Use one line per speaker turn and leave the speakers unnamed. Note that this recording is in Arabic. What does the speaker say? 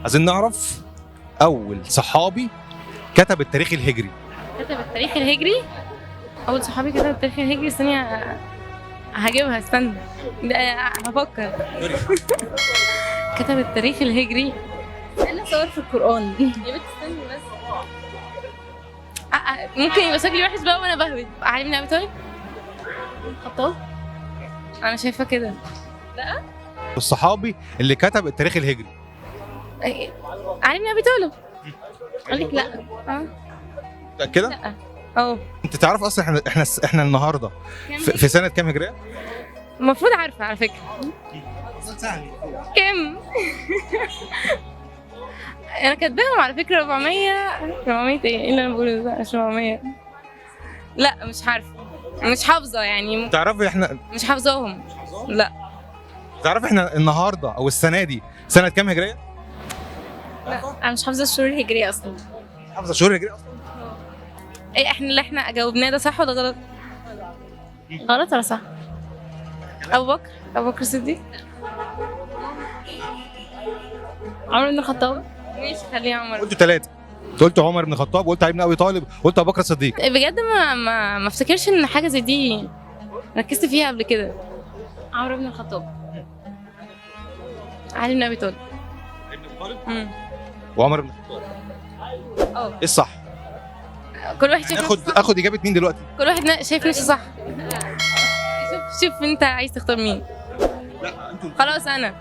عايزين نعرف اول صحابي كتب التاريخ الهجري.
كتب التاريخ الهجري. اول صحابي كتب التاريخ الهجري، ثانيه هجيبها، استنى هفكر. كتب التاريخ الهجري.
ايه اللي صور في القرآن؟
يا بنت استني بس. ممكن يبقى شكلي وحش بقى وانا بهبد. علي بن ابي طالب.
خطاب.
انا شايفه كده.
الصحابي اللي كتب التاريخ الهجري.
علي بن ابي طالب. اقول لك لا.
متأكدة؟
لا. اه
انت تعرف اصلا احنا النهارده في سنة كام هجرية؟
المفروض عارفه على فكره. كام؟ انا كاتباهم على فكره 400 ايه اللي انا بقوله ده؟ مش 400. لا مش عارفه، مش حافظه يعني.
تعرفي احنا
مش حافظاهم. لا
تعرفي احنا النهارده او السنة دي سنة كام هجرية؟
انا مش حافظه الشهور الهجريه اصلا.
حافظة شهور هجرية اصلا؟
ايه احنا اللي احنا جاوبناه ده صح ولا غلط؟
غلط ولا صح؟
ابو بكر الصديق.
عمر بن الخطاب.
ماشي خليه عمر.
قلت ثلاثة. قلت عمر بن الخطاب، قلت علي بن ابي طالب، قلت ابو بكر الصديق.
بجد ما افتكرش ان حاجه زي دي ركزت فيها قبل كده.
عمر بن الخطاب.
علي بن ابي طالب.
وعمر بن الخطاب.
اه
ايه الصح؟
كل واحد شايف نفسه صح.
اخد اجابة مين دلوقتي؟
كل واحد شايف نفسه صح. شوف انت عايز تختار مين. خلاص انا